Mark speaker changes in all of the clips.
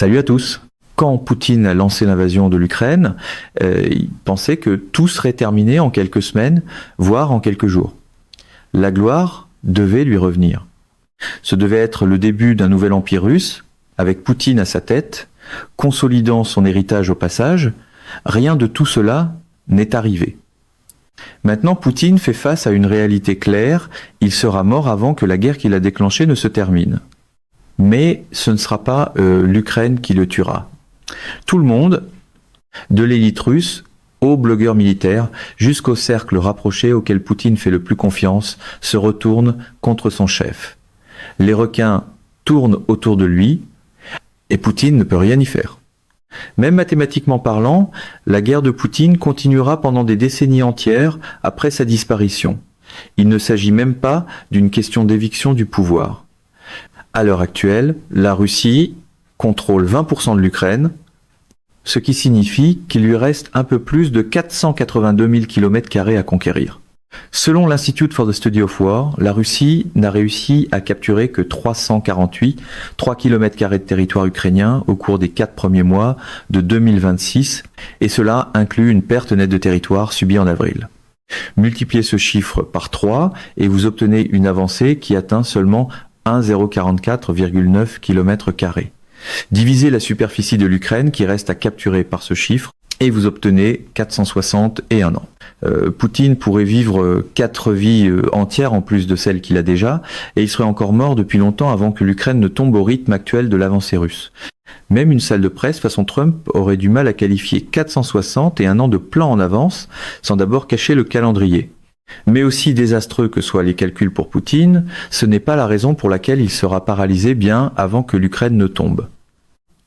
Speaker 1: Salut à tous. Quand Poutine a lancé l'invasion de l'Ukraine, il pensait que tout serait terminé en quelques semaines, voire en quelques jours. La gloire devait lui revenir. Ce devait être le début d'un nouvel empire russe, avec Poutine à sa tête, consolidant son héritage au passage. Rien de tout cela n'est arrivé. Maintenant, Poutine fait face à une réalité claire, il sera mort avant que la guerre qu'il a déclenchée ne se termine. Mais ce ne sera pas l'Ukraine qui le tuera. Tout le monde, de l'élite russe aux blogueurs militaires, jusqu'au cercle rapproché auquel Poutine fait le plus confiance, se retourne contre son chef. Les requins tournent autour de lui et Poutine ne peut rien y faire. Même mathématiquement parlant, la guerre de Poutine continuera pendant des décennies entières après sa disparition. Il ne s'agit même pas d'une question d'éviction du pouvoir. À l'heure actuelle, la Russie contrôle 20% de l'Ukraine, ce qui signifie qu'il lui reste un peu plus de 482 000 km² à conquérir. Selon l'Institute for the Study of War, la Russie n'a réussi à capturer que 3 km² de territoire ukrainien au cours des 4 premiers mois de 2026, et cela inclut une perte nette de territoire subie en avril. Multipliez ce chiffre par 3 et vous obtenez une avancée qui atteint seulement 1044,9 km². Divisez la superficie de l'Ukraine qui reste à capturer par ce chiffre et vous obtenez 461 ans. Poutine pourrait vivre 4 vies entières en plus de celles qu'il a déjà, et il serait encore mort depuis longtemps avant que l'Ukraine ne tombe au rythme actuel de l'avancée russe. Même une salle de presse façon Trump aurait du mal à qualifier 460 et un an de plan en avance, sans d'abord cacher le calendrier. Mais aussi désastreux que soient les calculs pour Poutine, ce n'est pas la raison pour laquelle il sera paralysé bien avant que l'Ukraine ne tombe.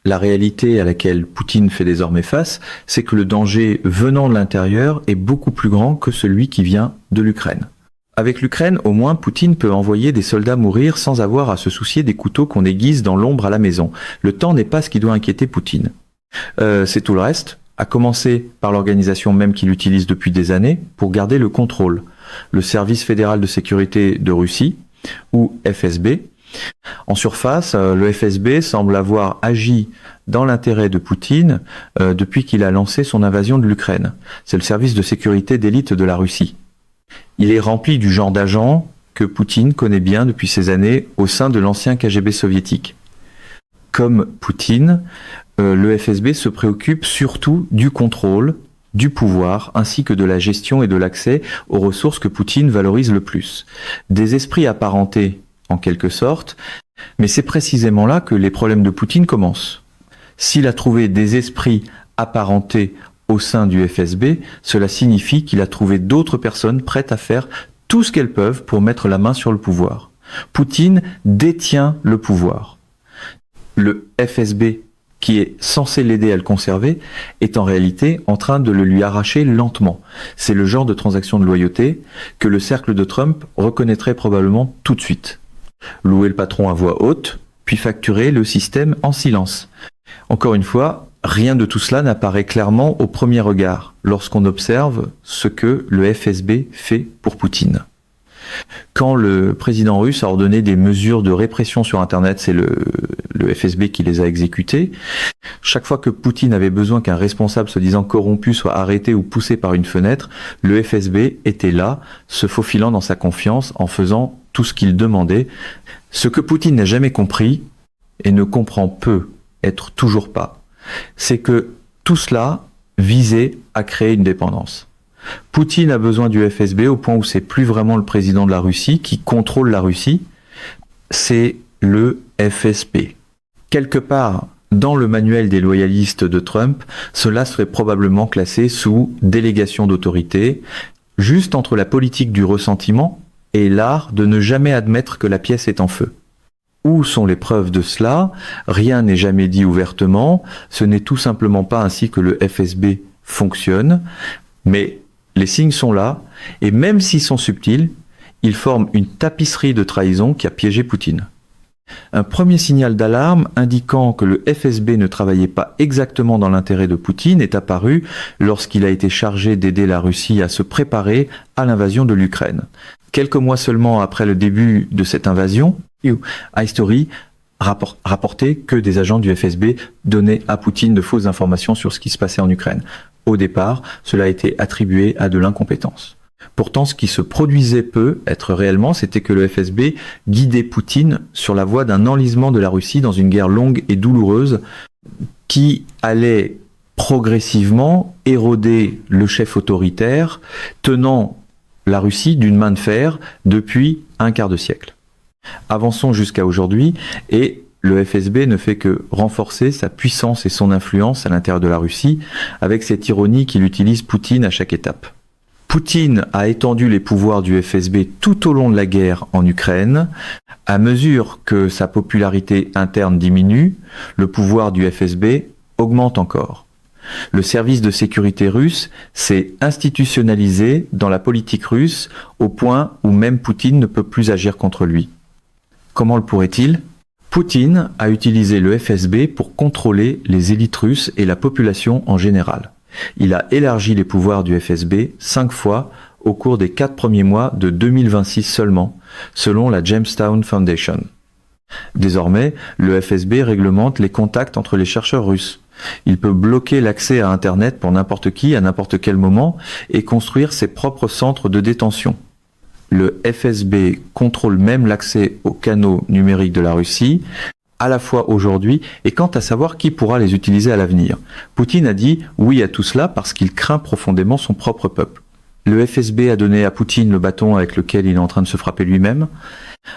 Speaker 1: La réalité à laquelle Poutine fait désormais face, c'est que le danger venant de l'intérieur est beaucoup plus grand que celui qui vient de l'Ukraine. Avec l'Ukraine, au moins, Poutine peut envoyer des soldats mourir sans avoir à se soucier des couteaux qu'on aiguise dans l'ombre à la maison. Le temps n'est pas ce qui doit inquiéter Poutine. C'est tout le reste, à commencer par l'organisation même qu'il utilise depuis des années pour garder le contrôle. Le Service fédéral de sécurité de Russie, ou FSB. En surface, le FSB semble avoir agi dans l'intérêt de Poutine depuis qu'il a lancé son invasion de l'Ukraine. C'est le service de sécurité d'élite de la Russie. Il est rempli du genre d'agents que Poutine connaît bien depuis ces années au sein de l'ancien KGB soviétique. Comme Poutine, le FSB se préoccupe surtout du contrôle, du pouvoir, ainsi que de la gestion et de l'accès aux ressources que Poutine valorise le plus. Des esprits apparentés, en quelque sorte, mais c'est précisément là que les problèmes de Poutine commencent. S'il a trouvé des esprits apparentés au sein du FSB, cela signifie qu'il a trouvé d'autres personnes prêtes à faire tout ce qu'elles peuvent pour mettre la main sur le pouvoir. Poutine détient le pouvoir. Le FSB, qui est censé l'aider à le conserver, est en réalité en train de le lui arracher lentement. C'est le genre de transaction de loyauté que le cercle de Trump reconnaîtrait probablement tout de suite. Louer le patron à voix haute, puis facturer le système en silence. Encore une fois, rien de tout cela n'apparaît clairement au premier regard lorsqu'on observe ce que le FSB fait pour Poutine. Quand le président russe a ordonné des mesures de répression sur Internet, c'est le FSB qui les a exécutées. Chaque fois que Poutine avait besoin qu'un responsable se disant corrompu soit arrêté ou poussé par une fenêtre, le FSB était là, se faufilant dans sa confiance en faisant tout ce qu'il demandait. Ce que Poutine n'a jamais compris, et ne comprend peut-être toujours pas, c'est que tout cela visait à créer une dépendance. Poutine a besoin du FSB au point où c'est plus vraiment le président de la Russie qui contrôle la Russie, c'est le FSB. Quelque part dans le manuel des loyalistes de Trump, cela serait probablement classé sous délégation d'autorité, juste entre la politique du ressentiment et l'art de ne jamais admettre que la pièce est en feu. Où sont les preuves de cela? Rien n'est jamais dit ouvertement, ce n'est tout simplement pas ainsi que le FSB fonctionne, mais les signes sont là, et même s'ils sont subtils, ils forment une tapisserie de trahison qui a piégé Poutine. Un premier signal d'alarme indiquant que le FSB ne travaillait pas exactement dans l'intérêt de Poutine est apparu lorsqu'il a été chargé d'aider la Russie à se préparer à l'invasion de l'Ukraine. Quelques mois seulement après le début de cette invasion, History rapporté que des agents du FSB donnaient à Poutine de fausses informations sur ce qui se passait en Ukraine. Au départ, cela a été attribué à de l'incompétence. Pourtant, ce qui se produisait peut être réellement, c'était que le FSB guidait Poutine sur la voie d'un enlisement de la Russie dans une guerre longue et douloureuse qui allait progressivement éroder le chef autoritaire tenant la Russie d'une main de fer depuis un quart de siècle. Avançons jusqu'à aujourd'hui et le FSB ne fait que renforcer sa puissance et son influence à l'intérieur de la Russie avec cette ironie qu'il utilise Poutine à chaque étape. Poutine a étendu les pouvoirs du FSB tout au long de la guerre en Ukraine. À mesure que sa popularité interne diminue, le pouvoir du FSB augmente encore. Le service de sécurité russe s'est institutionnalisé dans la politique russe au point où même Poutine ne peut plus agir contre lui. Comment le pourrait-il ? Poutine a utilisé le FSB pour contrôler les élites russes et la population en général. Il a élargi les pouvoirs du FSB 5 fois au cours des 4 premiers mois de 2026 seulement, selon la Jamestown Foundation. Désormais, le FSB réglemente les contacts entre les chercheurs russes. Il peut bloquer l'accès à Internet pour n'importe qui, à n'importe quel moment, et construire ses propres centres de détention. Le FSB contrôle même l'accès aux canaux numériques de la Russie, à la fois aujourd'hui et quant à savoir qui pourra les utiliser à l'avenir. Poutine a dit oui à tout cela parce qu'il craint profondément son propre peuple. Le FSB a donné à Poutine le bâton avec lequel il est en train de se frapper lui-même.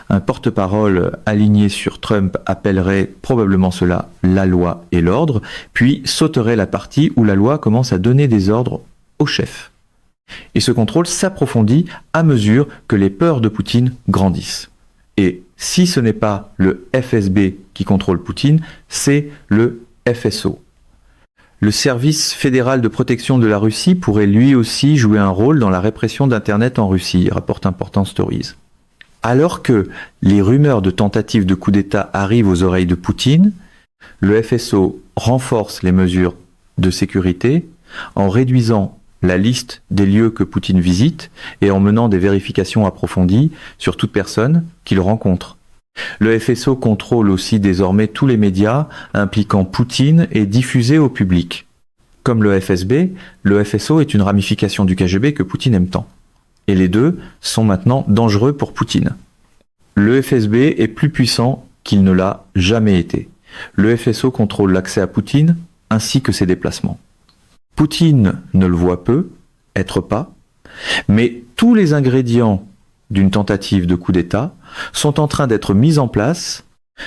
Speaker 1: Un porte-parole aligné sur Trump appellerait probablement cela la loi et l'ordre, puis sauterait la partie où la loi commence à donner des ordres au chef. Et ce contrôle s'approfondit à mesure que les peurs de Poutine grandissent. Et si ce n'est pas le FSB qui contrôle Poutine, c'est le FSO. Le service fédéral de protection de la Russie pourrait lui aussi jouer un rôle dans la répression d'Internet en Russie, rapporte Important Stories. Alors que les rumeurs de tentatives de coup d'État arrivent aux oreilles de Poutine, le FSO renforce les mesures de sécurité en réduisant la liste des lieux que Poutine visite et en menant des vérifications approfondies sur toute personne qu'il rencontre. Le FSO contrôle aussi désormais tous les médias impliquant Poutine et diffusés au public. Comme le FSB, le FSO est une ramification du KGB que Poutine aime tant. Et les deux sont maintenant dangereux pour Poutine. Le FSB est plus puissant qu'il ne l'a jamais été. Le FSO contrôle l'accès à Poutine ainsi que ses déplacements. Poutine ne le voit peu, être pas, mais tous les ingrédients d'une tentative de coup d'État sont en train d'être mis en place,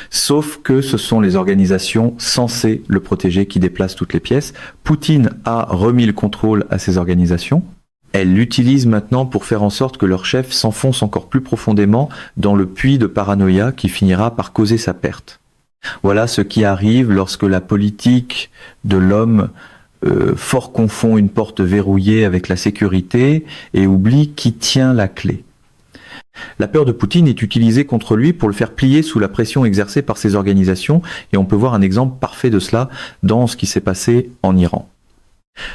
Speaker 1: sauf que ce sont les organisations censées le protéger qui déplacent toutes les pièces. Poutine a remis le contrôle à ces organisations. Elles l'utilisent maintenant pour faire en sorte que leur chef s'enfonce encore plus profondément dans le puits de paranoïa qui finira par causer sa perte. Voilà ce qui arrive lorsque la politique de l'homme fort confond une porte verrouillée avec la sécurité et oublie qui tient la clé. La peur de Poutine est utilisée contre lui pour le faire plier sous la pression exercée par ces organisations et on peut voir un exemple parfait de cela dans ce qui s'est passé en Iran.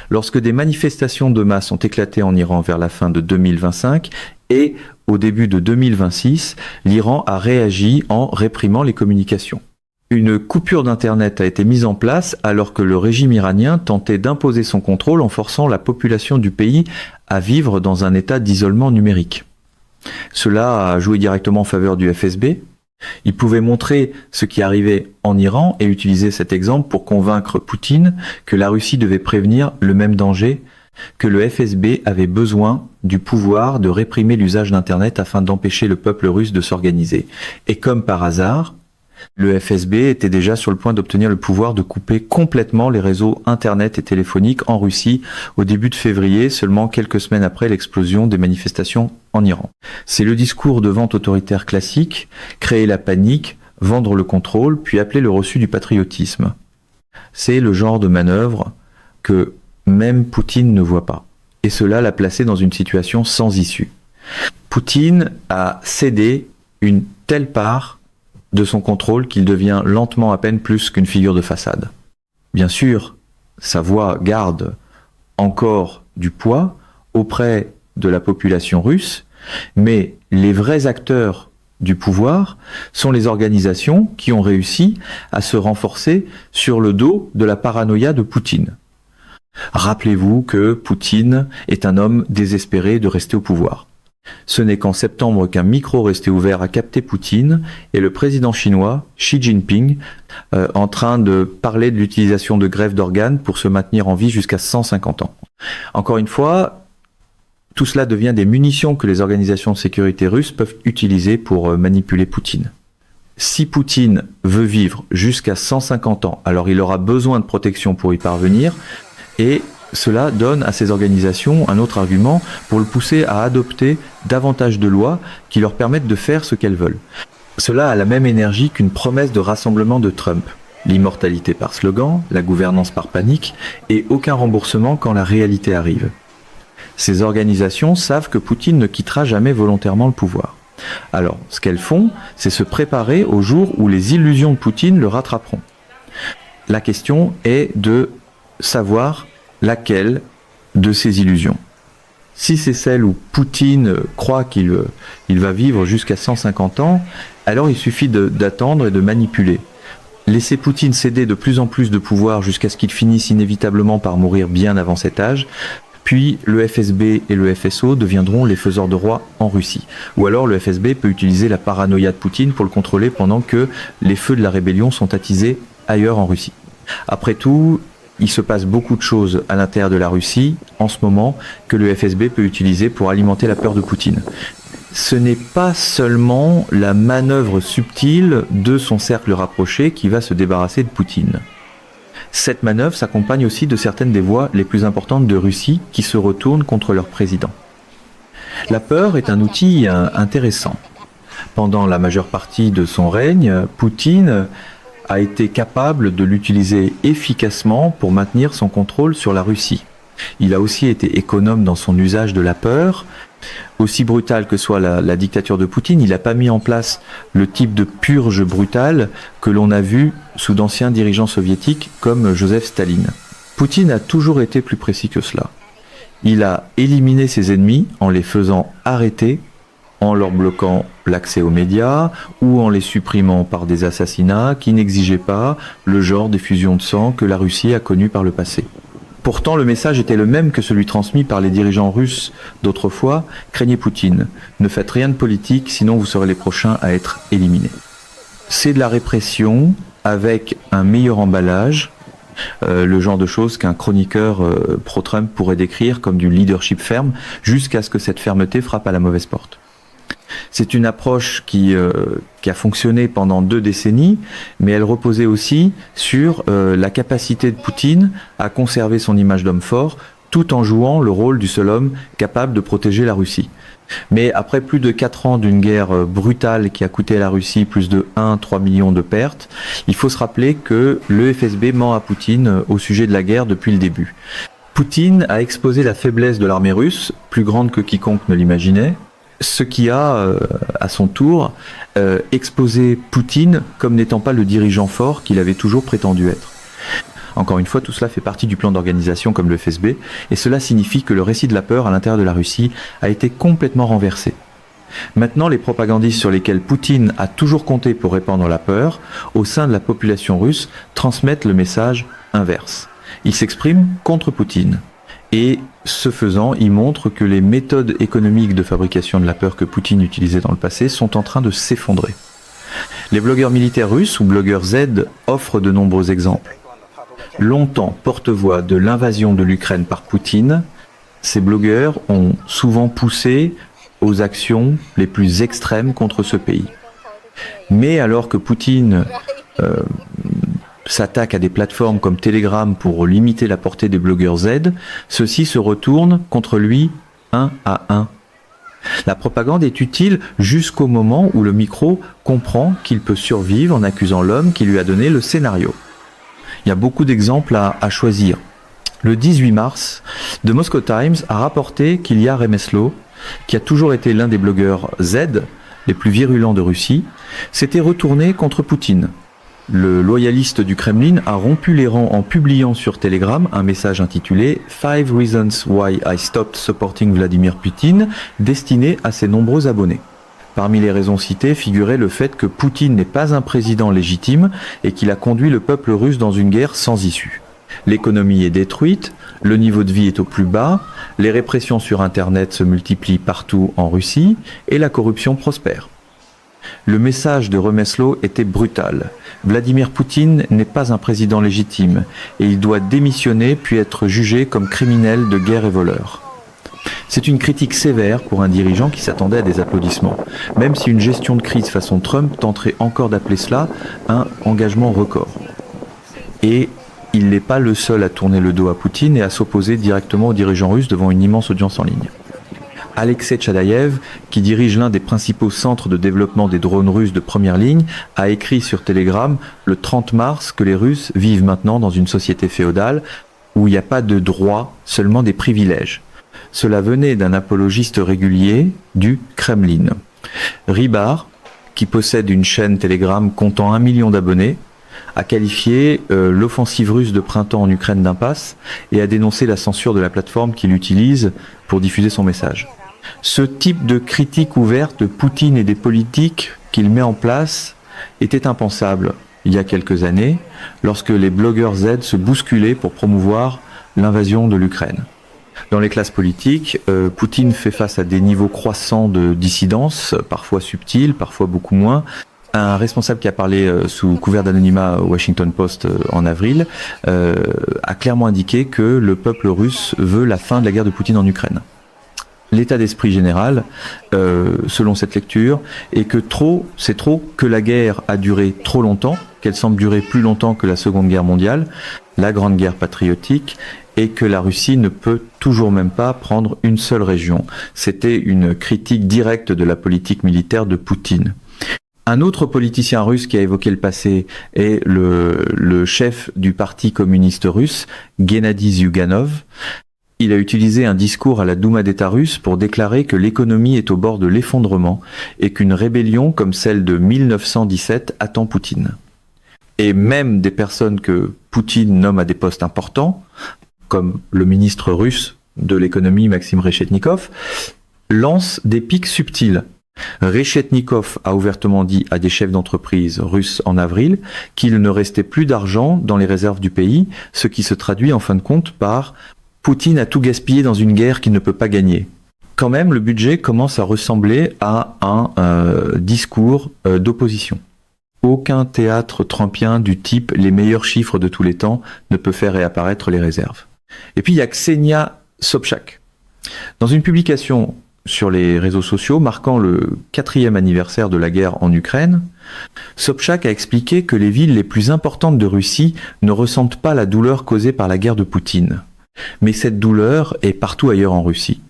Speaker 1: Lorsque des manifestations de masse ont éclaté en Iran vers la fin de 2025 et au début de 2026, l'Iran a réagi en réprimant les communications. Une coupure d'Internet a été mise en place alors que le régime iranien tentait d'imposer son contrôle en forçant la population du pays à vivre dans un état d'isolement numérique. Cela a joué directement en faveur du FSB. Il pouvait montrer ce qui arrivait en Iran et utiliser cet exemple pour convaincre Poutine que la Russie devait prévenir le même danger, que le FSB avait besoin du pouvoir de réprimer l'usage d'Internet afin d'empêcher le peuple russe de s'organiser. Et comme par hasard, le FSB était déjà sur le point d'obtenir le pouvoir de couper complètement les réseaux Internet et téléphoniques en Russie au début de février, seulement quelques semaines après l'explosion des manifestations en Iran. C'est le discours de vente autoritaire classique, créer la panique, vendre le contrôle, puis appeler le reçu du patriotisme. C'est le genre de manœuvre que même Poutine ne voit pas. Et cela l'a placé dans une situation sans issue. Poutine a cédé une telle part de son contrôle qu'il devient lentement à peine plus qu'une figure de façade. Bien sûr, sa voix garde encore du poids auprès de la population russe, mais les vrais acteurs du pouvoir sont les organisations qui ont réussi à se renforcer sur le dos de la paranoïa de Poutine. Rappelez-vous que Poutine est un homme désespéré de rester au pouvoir. Ce n'est qu'en septembre qu'un micro resté ouvert a capté Poutine et le président chinois, Xi Jinping, en train de parler de l'utilisation de greffe d'organes pour se maintenir en vie jusqu'à 150 ans. Encore une fois, tout cela devient des munitions que les organisations de sécurité russes peuvent utiliser pour manipuler Poutine. Si Poutine veut vivre jusqu'à 150 ans, alors il aura besoin de protection pour y parvenir, et cela donne à ces organisations un autre argument pour le pousser à adopter davantage de lois qui leur permettent de faire ce qu'elles veulent. Cela a la même énergie qu'une promesse de rassemblement de Trump. L'immortalité par slogan, la gouvernance par panique et aucun remboursement quand la réalité arrive. Ces organisations savent que Poutine ne quittera jamais volontairement le pouvoir. Alors, ce qu'elles font, c'est se préparer au jour où les illusions de Poutine le rattraperont. La question est de savoir laquelle de ces illusions. Si c'est celle où Poutine croit qu'il va vivre jusqu'à 150 ans, alors il suffit d'attendre et de manipuler. Laisser Poutine céder de plus en plus de pouvoir jusqu'à ce qu'il finisse inévitablement par mourir bien avant cet âge, puis le FSB et le FSO deviendront les faiseurs de roi en Russie. Ou alors le FSB peut utiliser la paranoïa de Poutine pour le contrôler pendant que les feux de la rébellion sont attisés ailleurs en Russie. Après tout, il se passe beaucoup de choses à l'intérieur de la Russie en ce moment que le FSB peut utiliser pour alimenter la peur de Poutine. Ce n'est pas seulement la manœuvre subtile de son cercle rapproché qui va se débarrasser de Poutine. Cette manœuvre s'accompagne aussi de certaines des voix les plus importantes de Russie qui se retournent contre leur président. La peur est un outil intéressant. Pendant la majeure partie de son règne, Poutine a été capable de l'utiliser efficacement pour maintenir son contrôle sur la Russie. Il a aussi été économe dans son usage de la peur. Aussi brutale que soit la dictature de Poutine, il n'a pas mis en place le type de purge brutale que l'on a vu sous d'anciens dirigeants soviétiques comme Joseph Staline. Poutine a toujours été plus précis que cela. Il a éliminé ses ennemis en les faisant arrêter, en leur bloquant l'accès aux médias ou en les supprimant par des assassinats qui n'exigeaient pas le genre d'effusion de sang que la Russie a connu par le passé. Pourtant, le message était le même que celui transmis par les dirigeants russes d'autrefois. Craignez Poutine. Ne faites rien de politique, sinon vous serez les prochains à être éliminés. C'est de la répression avec un meilleur emballage, le genre de choses qu'un chroniqueur pro-Trump pourrait décrire comme du leadership ferme, jusqu'à ce que cette fermeté frappe à la mauvaise porte. C'est une approche qui a fonctionné pendant 2 décennies, mais elle reposait aussi sur la capacité de Poutine à conserver son image d'homme fort, tout en jouant le rôle du seul homme capable de protéger la Russie. Mais après plus de 4 ans d'une guerre brutale qui a coûté à la Russie plus de 1,3 million de pertes, il faut se rappeler que le FSB ment à Poutine au sujet de la guerre depuis le début. Poutine a exposé la faiblesse de l'armée russe, plus grande que quiconque ne l'imaginait, ce qui a, à son tour, exposé Poutine comme n'étant pas le dirigeant fort qu'il avait toujours prétendu être. Encore une fois, tout cela fait partie du plan d'organisation comme le FSB, et cela signifie que le récit de la peur à l'intérieur de la Russie a été complètement renversé. Maintenant, les propagandistes sur lesquels Poutine a toujours compté pour répandre la peur, au sein de la population russe, transmettent le message inverse. Ils s'expriment contre Poutine. Et ce faisant, il montre que les méthodes économiques de fabrication de la peur que Poutine utilisait dans le passé sont en train de s'effondrer. Les blogueurs militaires russes ou blogueurs Z offrent de nombreux exemples. Longtemps porte-voix de l'invasion de l'Ukraine par Poutine, ces blogueurs ont souvent poussé aux actions les plus extrêmes contre ce pays. Mais alors que Poutine s'attaque à des plateformes comme Telegram pour limiter la portée des blogueurs Z, ceux-ci se retournent contre lui 1 à 1. La propagande est utile jusqu'au moment où le micro comprend qu'il peut survivre en accusant l'homme qui lui a donné le scénario. Il y a beaucoup d'exemples à choisir. Le 18 mars, The Moscow Times a rapporté qu'Ilya Remeslo, qui a toujours été l'un des blogueurs Z les plus virulents de Russie, s'était retourné contre Poutine. Le loyaliste du Kremlin a rompu les rangs en publiant sur Telegram un message intitulé « 5 Reasons Why I Stopped Supporting Vladimir Putin » destiné à ses nombreux abonnés. Parmi les raisons citées figurait le fait que Poutine n'est pas un président légitime et qu'il a conduit le peuple russe dans une guerre sans issue. L'économie est détruite, le niveau de vie est au plus bas, les répressions sur Internet se multiplient partout en Russie et la corruption prospère. Le message de Remeslo était brutal. Vladimir Poutine n'est pas un président légitime et il doit démissionner puis être jugé comme criminel de guerre et voleur. C'est une critique sévère pour un dirigeant qui s'attendait à des applaudissements, même si une gestion de crise façon Trump tenterait encore d'appeler cela un engagement record. Et il n'est pas le seul à tourner le dos à Poutine et à s'opposer directement aux dirigeants russes devant une immense audience en ligne. Alexei Tchadaïev, qui dirige l'un des principaux centres de développement des drones russes de première ligne, a écrit sur Telegram le 30 mars que les Russes vivent maintenant dans une société féodale où il n'y a pas de droits, seulement des privilèges. Cela venait d'un apologiste régulier du Kremlin. Rybar, qui possède une chaîne Telegram comptant 1 million d'abonnés, a qualifié l'offensive russe de printemps en Ukraine d'impasse et a dénoncé la censure de la plateforme qu'il utilise pour diffuser son message. Ce type de critique ouverte de Poutine et des politiques qu'il met en place était impensable il y a quelques années, lorsque les blogueurs Z se bousculaient pour promouvoir l'invasion de l'Ukraine. Dans les classes politiques, Poutine fait face à des niveaux croissants de dissidence, parfois subtils, parfois beaucoup moins. Un responsable qui a parlé sous couvert d'anonymat au Washington Post en avril a clairement indiqué que le peuple russe veut la fin de la guerre de Poutine en Ukraine. L'état d'esprit général, selon cette lecture, est que c'est trop, que la guerre a duré trop longtemps, qu'elle semble durer plus longtemps que la Seconde Guerre mondiale, la Grande Guerre patriotique, et que la Russie ne peut toujours même pas prendre une seule région. C'était une critique directe de la politique militaire de Poutine. Un autre politicien russe qui a évoqué le passé est le chef du parti communiste russe, Gennady Zyuganov. Il a utilisé un discours à la Douma d'État russe pour déclarer que l'économie est au bord de l'effondrement et qu'une rébellion comme celle de 1917 attend Poutine. Et même des personnes que Poutine nomme à des postes importants, comme le ministre russe de l'économie Maxime Reshetnikov, lancent des pics subtils. Reshetnikov a ouvertement dit à des chefs d'entreprise russes en avril qu'il ne restait plus d'argent dans les réserves du pays, ce qui se traduit en fin de compte par « Poutine a tout gaspillé dans une guerre qu'il ne peut pas gagner ». Quand même, le budget commence à ressembler à un discours d'opposition. Aucun théâtre trumpien du type « les meilleurs chiffres de tous les temps » ne peut faire réapparaître les réserves. Et puis il y a Ksenia Sobchak. Dans une publication sur les réseaux sociaux marquant le 4e anniversaire de la guerre en Ukraine, Sobchak a expliqué que les villes les plus importantes de Russie ne ressentent pas la douleur causée par la guerre de Poutine. Mais cette douleur est partout ailleurs en Russie.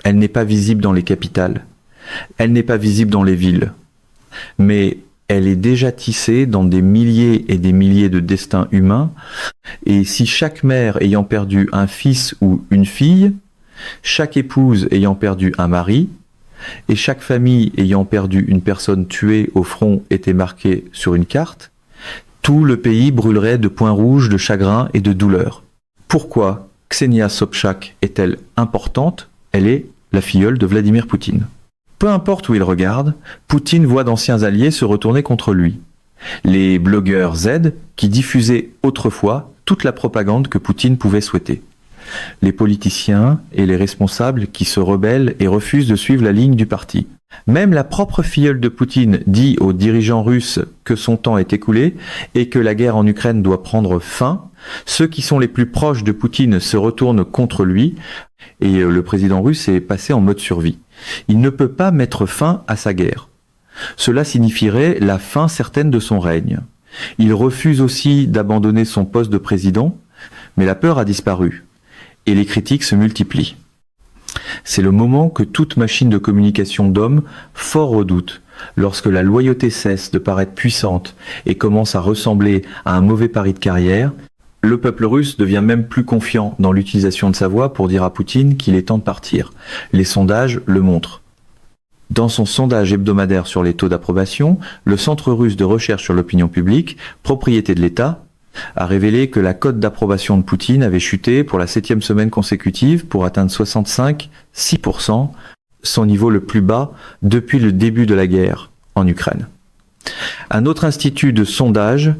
Speaker 1: Elle n'est pas visible dans les capitales. Elle n'est pas visible dans les villes. Mais elle est déjà tissée dans des milliers et des milliers de destins humains. Et si chaque mère ayant perdu un fils ou une fille, chaque épouse ayant perdu un mari, et chaque famille ayant perdu une personne tuée au front était marquée sur une carte, tout le pays brûlerait de points rouges, de chagrin et de douleur. Pourquoi Ksenia Sobchak est-elle importante? Elle est la filleule de Vladimir Poutine. Peu importe où il regarde, Poutine voit d'anciens alliés se retourner contre lui. Les blogueurs Z qui diffusaient autrefois toute la propagande que Poutine pouvait souhaiter. Les politiciens et les responsables qui se rebellent et refusent de suivre la ligne du parti. Même la propre filleule de Poutine dit aux dirigeants russes que son temps est écoulé et que la guerre en Ukraine doit prendre fin. Ceux qui sont les plus proches de Poutine se retournent contre lui et le président russe est passé en mode survie. Il ne peut pas mettre fin à sa guerre. Cela signifierait la fin certaine de son règne. Il refuse aussi d'abandonner son poste de président, mais la peur a disparu et les critiques se multiplient. C'est le moment que toute machine de communication d'hommes fort redoute, lorsque la loyauté cesse de paraître puissante et commence à ressembler à un mauvais pari de carrière. Le peuple russe devient même plus confiant dans l'utilisation de sa voix pour dire à Poutine qu'il est temps de partir. Les sondages le montrent. Dans son sondage hebdomadaire sur les taux d'approbation, le Centre russe de recherche sur l'opinion publique, propriété de l'État, a révélé que la cote d'approbation de Poutine avait chuté pour la 7e semaine consécutive pour atteindre 65,6%, son niveau le plus bas depuis le début de la guerre en Ukraine. Un autre institut de sondage,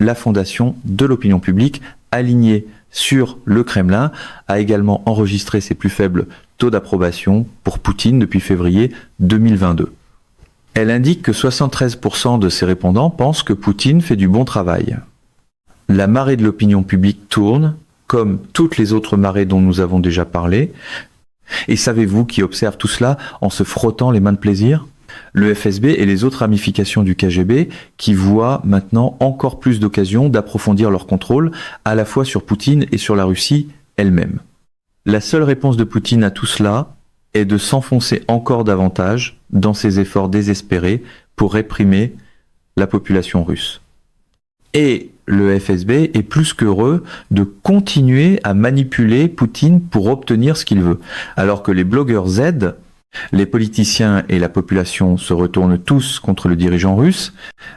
Speaker 1: la Fondation de l'opinion publique, alignée sur le Kremlin, a également enregistré ses plus faibles taux d'approbation pour Poutine depuis février 2022. Elle indique que 73% de ses répondants pensent que Poutine fait du bon travail. La marée de l'opinion publique tourne, comme toutes les autres marées dont nous avons déjà parlé. Et savez-vous qui observe tout cela en se frottant les mains de plaisir ? Le FSB et les autres ramifications du KGB qui voient maintenant encore plus d'occasions d'approfondir leur contrôle à la fois sur Poutine et sur la Russie elle-même. La seule réponse de Poutine à tout cela est de s'enfoncer encore davantage dans ses efforts désespérés pour réprimer la population russe. Et le FSB est plus qu'heureux de continuer à manipuler Poutine pour obtenir ce qu'il veut. Alors que les blogueurs Z, les politiciens et la population se retournent tous contre le dirigeant russe,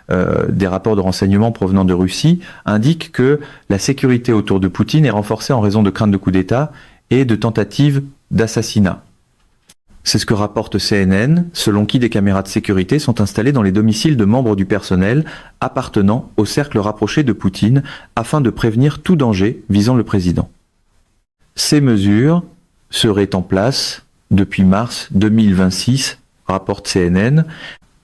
Speaker 1: des rapports de renseignement provenant de Russie indiquent que la sécurité autour de Poutine est renforcée en raison de craintes de coup d'État et de tentatives d'assassinat. C'est ce que rapporte CNN, selon qui des caméras de sécurité sont installées dans les domiciles de membres du personnel appartenant au cercle rapproché de Poutine afin de prévenir tout danger visant le président. Ces mesures seraient en place depuis mars 2026, rapporte CNN.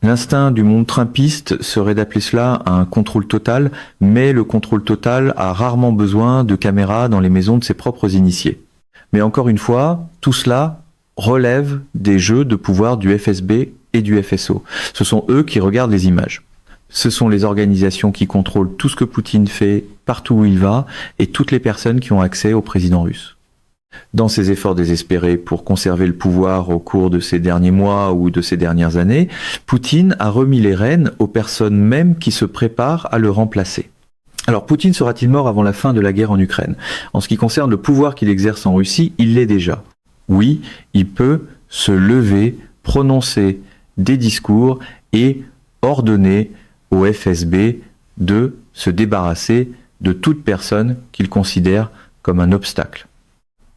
Speaker 1: L'instinct du monde trumpiste serait d'appeler cela un contrôle total, mais le contrôle total a rarement besoin de caméras dans les maisons de ses propres initiés. Mais encore une fois, tout cela relève des jeux de pouvoir du FSB et du FSO. Ce sont eux qui regardent les images. Ce sont les organisations qui contrôlent tout ce que Poutine fait partout où il va et toutes les personnes qui ont accès au président russe. Dans ses efforts désespérés pour conserver le pouvoir au cours de ces derniers mois ou de ces dernières années, Poutine a remis les rênes aux personnes mêmes qui se préparent à le remplacer. Alors Poutine sera-t-il mort avant la fin de la guerre en Ukraine ? En ce qui concerne le pouvoir qu'il exerce en Russie, il l'est déjà. Oui, il peut se lever, prononcer des discours et ordonner au FSB de se débarrasser de toute personne qu'il considère comme un obstacle.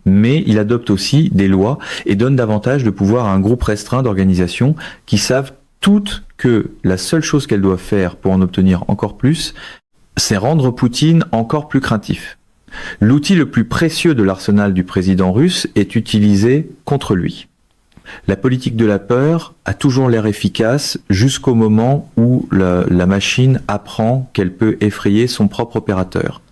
Speaker 1: Mais il adopte aussi des lois et donne davantage de pouvoir à un groupe restreint d'organisations qui savent toutes que la seule chose qu'elles doivent faire pour en obtenir encore plus, c'est rendre Poutine encore plus craintif. L'outil le plus précieux de l'arsenal du président russe est utilisé contre lui. La politique de la peur a toujours l'air efficace jusqu'au moment où la machine apprend qu'elle peut effrayer son propre opérateur.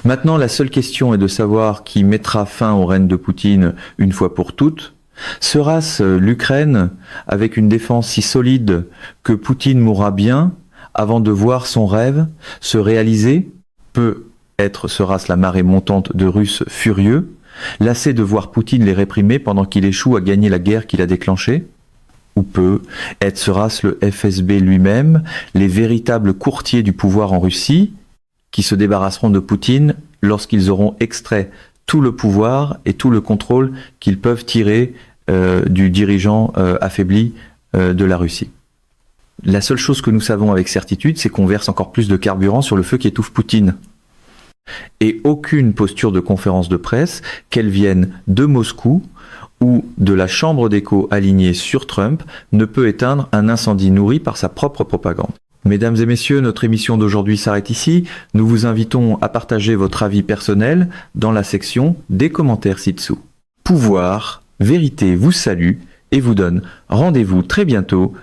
Speaker 1: Maintenant, la seule question est de savoir qui mettra fin au règne de Poutine une fois pour toutes. Sera-ce l'Ukraine, avec une défense si solide que Poutine mourra bien avant de voir son rêve se réaliser ? Sera-ce la marée montante de Russes furieux, lassés de voir Poutine les réprimer pendant qu'il échoue à gagner la guerre qu'il a déclenchée ? Ou sera-ce le FSB lui-même, les véritables courtiers du pouvoir en Russie, qui se débarrasseront de Poutine lorsqu'ils auront extrait tout le pouvoir et tout le contrôle qu'ils peuvent tirer du dirigeant affaibli de la Russie. La seule chose que nous savons avec certitude, c'est qu'on verse encore plus de carburant sur le feu qui étouffe Poutine. Et aucune posture de conférence de presse, qu'elle vienne de Moscou ou de la chambre d'écho alignée sur Trump, ne peut éteindre un incendie nourri par sa propre propagande. Mesdames et messieurs, notre émission d'aujourd'hui s'arrête ici. Nous vous invitons à partager votre avis personnel dans la section des commentaires ci-dessous. Pouvoir, vérité vous salue et vous donne rendez-vous très bientôt